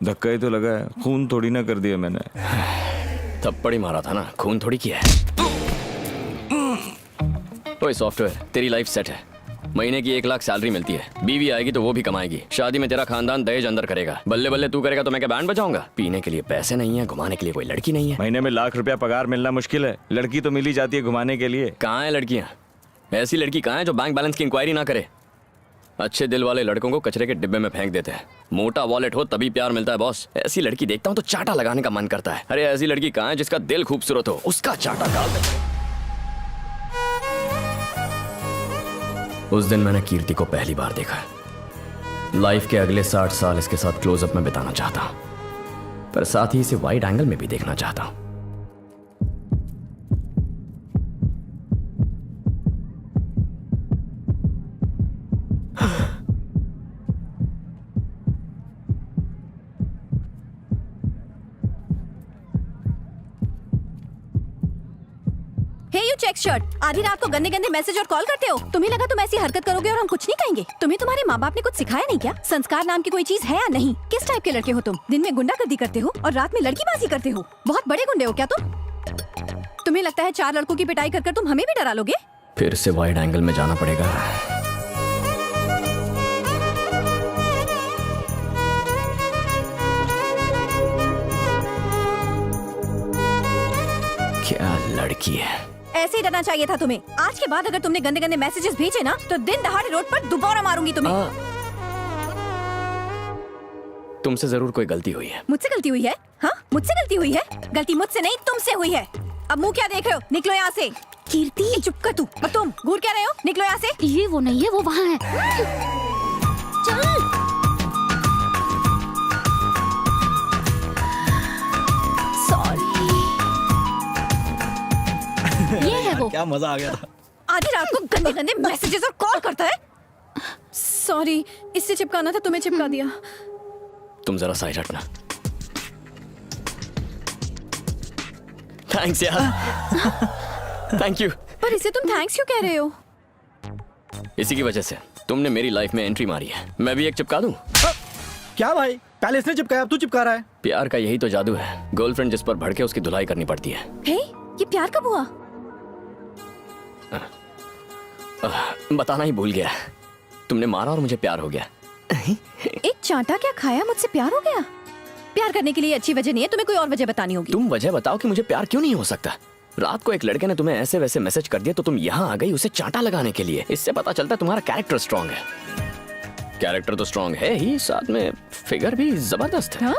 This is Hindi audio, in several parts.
धक्का ही तो लगा है, खून थोड़ी ना कर दिया मैंने। थप्पड़ ही मारा था ना, खून थोड़ी किया है। ओए सॉफ्टवेयर, तेरी लाइफ सेट है। महीने की 1 लाख सैलरी मिलती है, बीवी आएगी तो वो भी कमाएगी, शादी में तेरा खानदान दहेज अंदर करेगा, बल्ले बल्ले तू करेगा तो मैं क्या बैंड बजाऊंगा? पीने के लिए पैसे नहीं है, घुमाने के लिए कोई लड़की नहीं है। महीने में ₹1,00,000 पगार मिलना मुश्किल है, लड़की तो मिल ही जाती है घुमाने के लिए। कहाँ है लड़कियाँ? ऐसी लड़की कहाँ है जो बैंक बैलेंस की इंक्वायरी ना करे? अच्छे दिल वाले लड़कों को कचरे के डिब्बे में फेंक देते हैं। मोटा वॉलेट हो तभी प्यार मिलता है बॉस। ऐसी लड़की देखता हूँ तो चाटा लगाने का मन करता है। अरे ऐसी लड़की कहाँ है जिसका दिल खूबसूरत हो, उसका चाटा डाल दे। उस दिन मैंने कीर्ति को पहली बार देखा। लाइफ के अगले 60 साल इसके साथ क्लोजअप में बिताना चाहता हूं, पर साथ ही इसे वाइड एंगल में भी देखना चाहता हूं। चेक शर्ट, आधी रात को गंदे गंदे मैसेज और कॉल करते हो। तुम्हें लगा तुम ऐसी हरकत करोगे और हम कुछ नहीं कहेंगे? तुम्हें तुम्हारे माँ बाप ने कुछ सिखाया नहीं क्या? संस्कार नाम की कोई चीज है या नहीं? किस टाइप के लड़के हो तुम? दिन में गुंडागर्दी करते हो और रात में लड़कीबाजी करते हो। बहुत बड़े गुंडे हो क्या तुम? तुम्हें लगता है 4 लड़कों की पिटाई कर तुम हमें भी डरा लोगे? फिर से वाइड एंगल में जाना पड़ेगा। क्या लड़की है? ऐसे ही डरना चाहिए था तुम्हें। आज के बाद अगर तुमने गंदे गंदे मैसेजेस भेजे ना तो दिन दहाड़े रोड पर दोबारा मारूंगी तुम्हें। तुमसे जरूर कोई गलती हुई है। मुझसे गलती हुई है? हाँ, मुझसे गलती हुई है। गलती मुझसे नहीं तुमसे हुई है। अब मुंह क्या देख रहे हो? निकलो यहाँ से। कीर्ति चुप कर तू। और तुम घूर क्या रहे हो? निकलो यहाँ से। ये वो नहीं है, वो वहाँ है। चल। ये है वो। क्या मजा आ गया था। आधी रात को गंदे गंदे मैसेजेस और कॉल करता है। सॉरी, इससे चिपकाना था, तुम्हें चिपका दिया। तुम जरा साइड हटना। थैंक्स यार। Thank you. पर इसे तुम थैंक्स क्यों कह रहे हो? इसी की वजह से तुमने मेरी लाइफ में एंट्री मारी है। मैं भी एक चिपका दूं? क्या भाई, पहले इसने चिपकाया अब तू चिपका रहा है। प्यार का यही तो जादू है। गर्लफ्रेंड जिस पर भड़के उसकी धुलाई करनी पड़ती है। हे, ये प्यार कब हुआ? बताना ही भूल गया। तुमने मारा और मुझे प्यार हो गया। एक चांटा क्या खाया, मुझसे प्यार हो गया? प्यार करने के लिए अच्छी वजह नहीं है, तुम्हें कोई और वजह बतानी होगी। तुम वजह बताओ कि मुझे प्यार क्यों नहीं हो सकता। रात को एक लड़के ने तुम्हें ऐसे वैसे मैसेज कर दिया तो तुम यहाँ आ गई उसे चांटा लगाने के लिए। इससे पता चलता है तुम्हारा कैरेक्टर स्ट्रांग है। कैरेक्टर तो स्ट्रांग है ही, साथ में फिगर भी जबरदस्त है।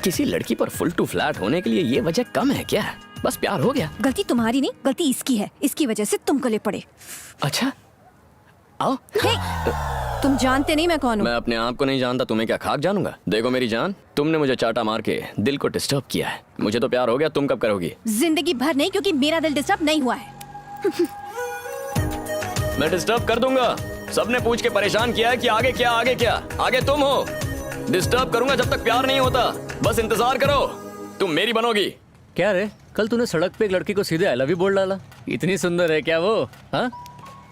किसी लड़की पर फुल टू फ्लैट होने के लिए ये वजह कम है क्या? बस प्यार हो गया। गलती तुम्हारी नहीं, गलती इसकी है। इसकी वजह से तुम गले पड़े। अच्छा आओ। तुम जानते नहीं मैं कौन हूँ। मैं अपने आप को नहीं जानता, तुम्हें क्या खाक जानूंगा? देखो मेरी जान, तुमने मुझे चाटा मार के दिल को डिस्टर्ब किया है। मुझे तो प्यार हो गया, तुम कब करोगी? जिंदगी भर नहीं, क्योंकि मेरा दिल डिस्टर्ब नहीं हुआ है। मैं डिस्टर्ब कर दूंगा। सबने पूछ के परेशान किया है कि आगे क्या आगे क्या। आगे तुम हो। डिस्टर्ब करूंगा जब तक प्यार नहीं होता। बस इंतजार करो, तुम मेरी बनोगी। क्या रे, कल तूने सड़क पे एक लड़की को सीधे आई लव यू बोल डाला। इतनी सुंदर है क्या वो? हाँ,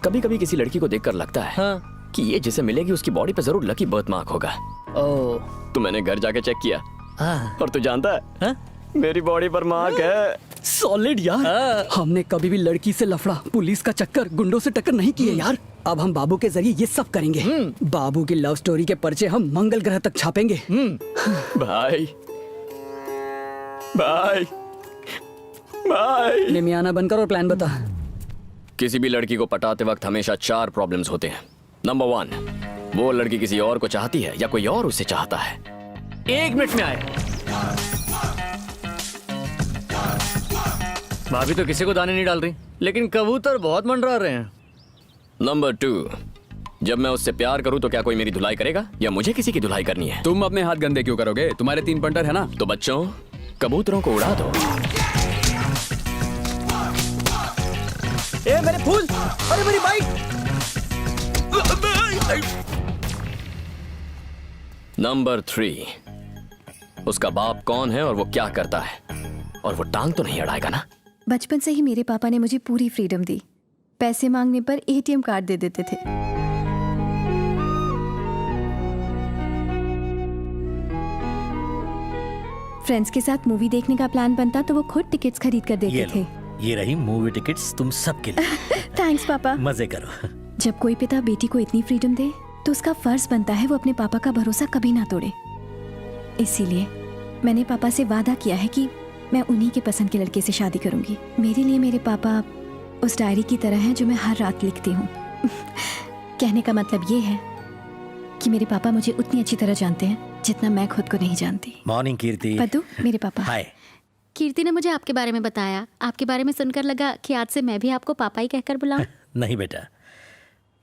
कभी कभी किसी लड़की को देखकर लगता है हाँ, कि ये जिसे मिलेगी उसकी बॉडी पे जरूर लकी बर्थ मार्क होगा। ओह, तो मैंने घर जाके चेक किया। हाँ, और तू जानता है, हाँ? मेरी बॉडी पर मार्क है। सॉलिड यार। हमने कभी भी लड़की से लफड़ा, पुलिस का चक्कर, गुंडों से टक्कर नहीं किए यार। अब हम बाबू के जरिए ये सब करेंगे। बाबू की लव स्टोरी के पर्चे हम मंगल ग्रह तक छापेंगे। भाई भाई भाई। निमियाना बनकर और प्लान बता। किसी भी लड़की को पटाते वक्त हमेशा 4 प्रॉब्लम्स होते हैं। नंबर 1, वो लड़की किसी और को चाहती है या कोई और उसे चाहता है। 1 मिनट में आए। भाभी तो किसी को दाने नहीं डाल रही, लेकिन कबूतर बहुत मंडरा रहे हैं। नंबर 2, जब मैं उससे प्यार करूं तो क्या कोई मेरी धुलाई करेगा या मुझे किसी की धुलाई करनी है? तुम अपने हाथ गंदे क्यों करोगे? तुम्हारे 3 पंटर है ना। तो बच्चों, कबूतरों को उड़ा दो। ए मेरे फूल, अरे मेरी बाइक। नंबर 3, उसका बाप कौन है और वो क्या करता है, और वो टांग तो नहीं अड़ाएगा ना? बचपन से ही मेरे पापा ने मुझे पूरी फ्रीडम दी। पैसे मांगने पर एटीएम कार्ड दे देते थे। फ्रेंड्स के साथ मूवी देखने का प्लान बनता तो वो खुद टिकट्स खरीद कर ये देते थे। लो, ये रही मूवी टिकट्स तुम सबके लिए। थैंक्स पापा। मजे करो। जब कोई पिता बेटी को इतनी फ्रीडम दे तो उसका फर्ज बनता है वो अपने पापा का भरोसा कभी ना तोड़े। इसीलिए मैंने पापा से वादा किया है कि मैं उन्हीं के पसंद के लड़के से शादी करूंगी। मेरे लिए मेरे पापा उस डायरी की तरह हैं जो मैं हर रात लिखती हूँ। कहने का मतलब ये है कि मेरे पापा मुझे उतनी अच्छी तरह जानते हैं जितना मैं खुद को नहीं जानती। मॉर्निंग कीर्ति। पद्दू, मेरे पापा। हाय। कीर्ति ने मुझे आपके बारे में बताया। आपके बारे में सुनकर लगा कि आज से मैं भी आपको पापा ही कहकर बुलाऊं। नहीं बेटा,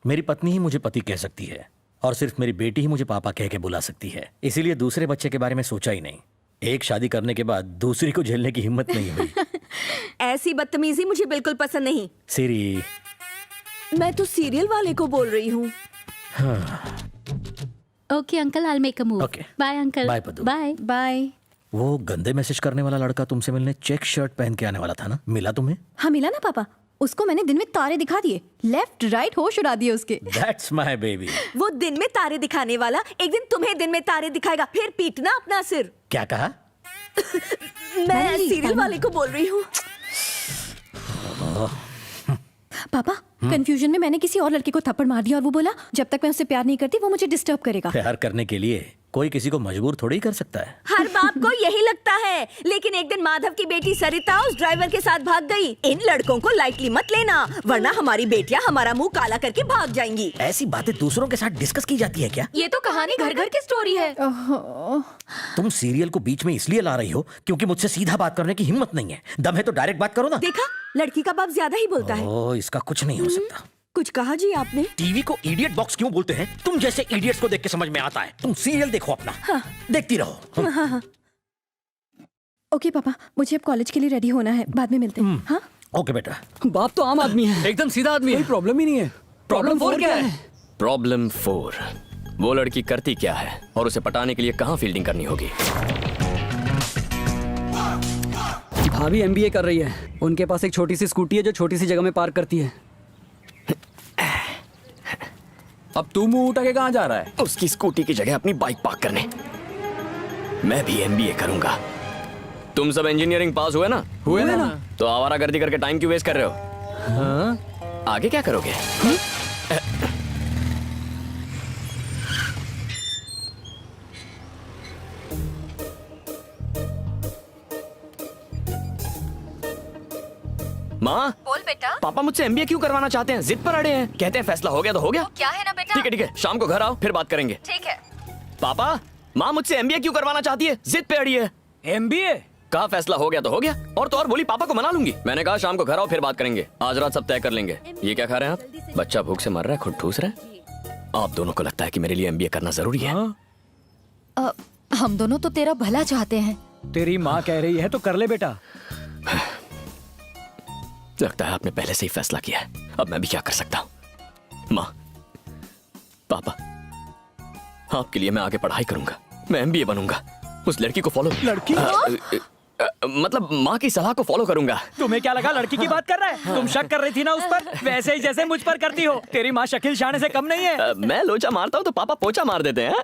मेरी पत्नी ही मुझे पति कह सकती है और सिर्फ मेरी बेटी ही मुझे पापा कह के बुला सकती है। इसीलिए दूसरे बच्चे के बारे में सोचा ही नहीं। एक शादी करने के बाद दूसरी को झेलने की हिम्मत नहीं हुई। ऐसी बदतमीजी मुझे बिल्कुल पसंद नहीं। सीरी। मैं तो सीरियल वाले को बोल रही हूँ। Okay uncle, I make a move. Okay. Bye uncle. Bye, Paddu. Bye. Bye. वो गंदे मैसेज करने वाला लड़का तुमसे मिलने चेक शर्ट पहन के आने वाला था ना, मिला तुम्हें? हाँ मिला ना पापा। उसको मैंने दिन में तारे दिखा दिए, लेफ्ट राइट होश उड़ा दिए उसके। That's my baby. वो दिन में तारे दिखाने वाला एक दिन तुम्हें दिन में तारे दिखाएगा, फिर पीटना अपना सिर। क्या कहा? मैं सीरियल वाले को बोल रही हूँ। पापा, कंफ्यूजन में मैंने किसी और लड़के को थप्पड़ मार दिया और वो बोला जब तक मैं उससे प्यार नहीं करती वो मुझे डिस्टर्ब करेगा। प्यार करने के लिए कोई किसी को मजबूर थोड़ी कर सकता है। हर बाप को यही लगता है, लेकिन एक दिन माधव की बेटी सरिता उस ड्राइवर के साथ भाग गई। इन लड़कों को लाइटली मत लेना, वरना हमारी बेटियां हमारा मुंह काला करके भाग जाएंगी। ऐसी बातें दूसरों के साथ डिस्कस की जाती है क्या? ये तो कहानी घर घर की स्टोरी है। तुम सीरियल को बीच में इसलिए ला रही हो क्योंकि मुझसे सीधा बात करने की हिम्मत नहीं है। दम है तो डायरेक्ट बात करो ना। देखा, लड़की का बाप ज्यादा ही बोलता है। ओह, इसका कुछ नहीं हो सकता। कुछ कहा जी आपने? टीवी को इडियट बॉक्स क्यों बोलते हैं? तुम जैसे इडियट्स को देख के समझ में आता है। तुम सीरियल देखो अपना, देखती रहो। ओके पापा, मुझे अब कॉलेज के लिए रेडी होना है, बाद में मिलते हैं। हाँ ओके बेटा। बाप तो आम आदमी है, एकदम सीधा आदमी कोई है। प्रॉब्लम ही नहीं है। प्रॉब्लम 4 क्या है? प्रॉब्लम 4, वो लड़की करती क्या है और उसे पटाने के लिए कहाँ फील्डिंग करनी होगी। भाभी एमबीए कर रही है। उनके पास एक छोटी सी स्कूटी है जो छोटी सी जगह में पार्क करती है। अब तू मुंह उठा के कहाँ जा रहा है? उसकी स्कूटी की जगह अपनी बाइक पार्क करने। मैं भी एमबीए करूंगा। तुम सब इंजीनियरिंग पास हुए ना? हुए ना? तो आवारागर्दी करके टाइम क्यों वेस्ट कर रहे हो? हाँ? आगे क्या करोगे? माँ, बोल बेटा। पापा मुझसे एमबीए क्यों करवाना चाहते हैं? जिद पर अड़े हैं। कहते हैं फैसला हो गया तो हो गया। क्या है ना बेटा? ठीक है, शाम को घर आओ फिर बात करेंगे। ठीक है। पापा, माँ मुझसे एमबीए क्यों करवाना चाहती है? जिद पे अड़ी है। एमबीए? कहा फैसला हो गया तो हो गया, और तो और बोली पापा को मना लूंगी। मैंने कहा शाम को घर आओ फिर बात करेंगे। आज रात सब तय कर लेंगे। ये क्या खा रहे हैं आप? बच्चा भूख से मर रहा है, खुद ठूस रहा है। आप दोनों को लगता है कि मेरे लिए एमबीए करना जरूरी है? हम दोनों तो तेरा भला चाहते हैं। तेरी माँ कह रही है तो कर ले बेटा। लगता है आपने पहले से ही फैसला किया है। अब मैं भी क्या कर सकता हूँ? माँ, पापा, आपके लिए मैं आगे पढ़ाई करूंगा। मैं एमबीए बनूंगा। उस लड़की को फॉलो लड़की? मतलब माँ की सलाह को फॉलो करूंगा। तुम्हें क्या लगा लड़की की बात कर रहा है? तुम शक कर रही थी ना उस पर, वैसे ही जैसे मुझ पर करती हो। तेरी माँ शकील शाने से कम नहीं है। मैं लोचा मारता हूँ तो पापा पोचा मार देते हैं।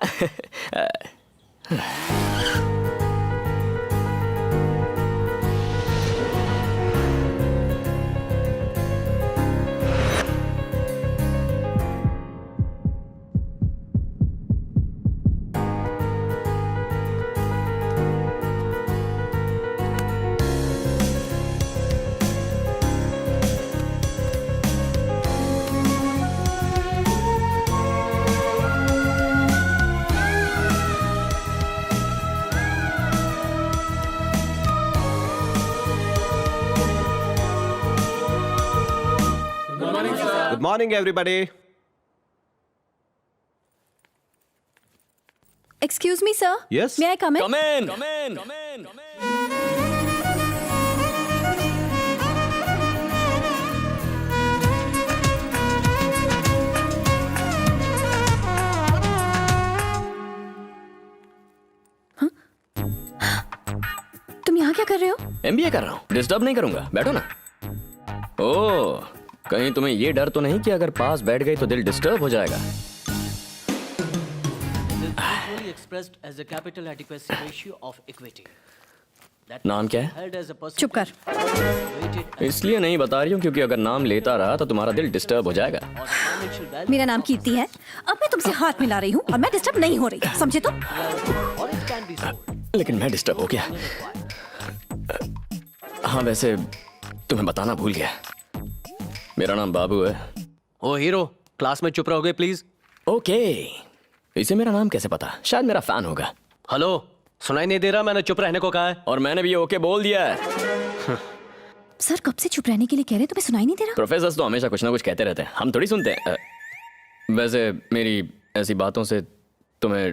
Good morning, everybody. Excuse me, sir. Yes? May I come in? Come in. Come in. Come in. Come in. तुम यहाँ क्या कर रहे हो? एमबीए कर रहा हूँ, डिस्टर्ब नहीं करूंगा। बैठो ना। ओह, कहीं तुम्हें ये डर तो नहीं कि अगर पास बैठ गई तो दिल डिस्टर्ब हो जाएगा? expressed as a capital adequacy ratio of equity. नाम क्या है? चुप कर। इसलिए नहीं बता रही हूँ क्योंकि अगर नाम लेता रहा तो तुम्हारा दिल डिस्टर्ब हो जाएगा। मेरा नाम कीर्ति है। अब मैं तुमसे हाथ मिला रही हूँ और मैं डिस्टर्ब नहीं हो रही, समझे तुम? लेकिन मैं डिस्टर्ब हो गया। हाँ वैसे तुम्हें बताना भूल गया, मेरा नाम बाबू है। ओ हीरो, क्लास में चुप रहोगे प्लीज। ओके, इसे मेरा नाम कैसे पता? शायद मेरा फैन होगा। हेलो, सुनाई नहीं दे रहा? मैंने चुप रहने को कहा है। और मैंने भी ओके बोल दिया है। सर कब से चुप रहने के लिए कह रहे, तुम्हें सुनाई नहीं दे रहा? प्रोफेसर तो हमेशा कुछ ना कुछ कहते रहते हैं, हम थोड़ी सुनते हैं। वैसे मेरी ऐसी बातों से तुम्हें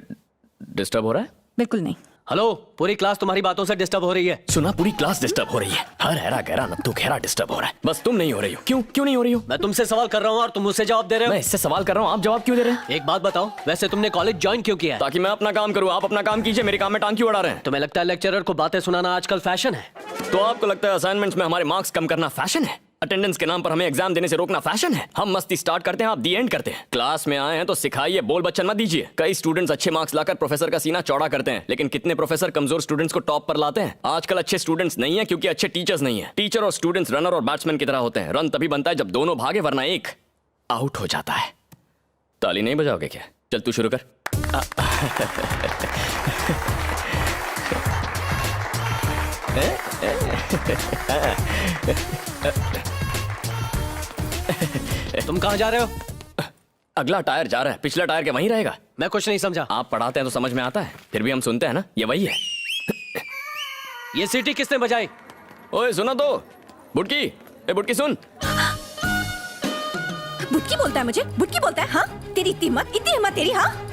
डिस्टर्ब हो रहा है? बिल्कुल नहीं। हेलो, पूरी क्लास तुम्हारी बातों से डिस्टर्ब हो रही है। सुना, पूरी क्लास डिस्टर्ब हो रही है। हर हैरा गहरा नत्थु गहरा डिस्टर्ब हो रहा है, बस तुम नहीं हो रही हो। क्यों नहीं हो रही हो? मैं तुमसे सवाल कर रहा हूँ और तुम मुझसे जवाब दे रहे हो। मैं इससे सवाल कर रहा हूँ, आप जवाब क्यों दे रहे हैं? एक बात बताओ, वैसे तुमने कॉलेज ज्वाइन क्यों किया है? ताकि मैं अपना काम करूँ, आप अपना काम कीजिए। मेरे काम में टांग क्यों अड़ा रहे हैं? तुम्हें लगता है लेक्चरर को बातें सुनाना आजकल फैशन है? तो आपको लगता है असाइनमेंट्स में हमारे मार्क्स कम करना फैशन है? अटेंडेंस के नाम पर हमें एग्जाम देने से रोकना फैशन है? हम मस्ती स्टार्ट करते हैं, आप दी एंड करते हैं। क्लास में आए हैं तो सिखाइए, बोल बच्चन मत दीजिए। कई स्टूडेंट्स अच्छे मार्क्स लाकर प्रोफेसर का सीना चौड़ा करते हैं, लेकिन कितने प्रोफेसर कमजोर स्टूडेंट्स को टॉप पर लाते हैं? आजकल अच्छे स्टूडेंट्स नहीं है क्योंकि अच्छे टीचर्स नहीं है। टीचर और स्टूडेंट्स रनर और बैट्समैन की तरह होते हैं। रन तभी बनता है जब दोनों भागे, वरना एक आउट हो जाता है। ताली नहीं बजाओगे क्या? चल तू शुरू कर। तुम कहाँ जा रहे हो? अगला टायर जा रहा है, पिछला टायर क्या वहीं रहेगा? मैं कुछ नहीं समझा। आप पढ़ाते हैं तो समझ में आता है, फिर भी हम सुनते हैं ना, ये वही है। ये सीटी किसने बजाई? ओए सुना तो, बुटकी, ए बुटकी सुन। बुटकी बोलता है मुझे? बुटकी बोलता है? हाँ, तेरी इतनी हिम्मत तेरी? हाँ,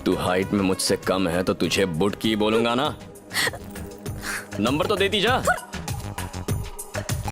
तू हाइट में मुझसे कम है तो तुझे बुटकी बोलूंगा ना। नंबर तो देती जा।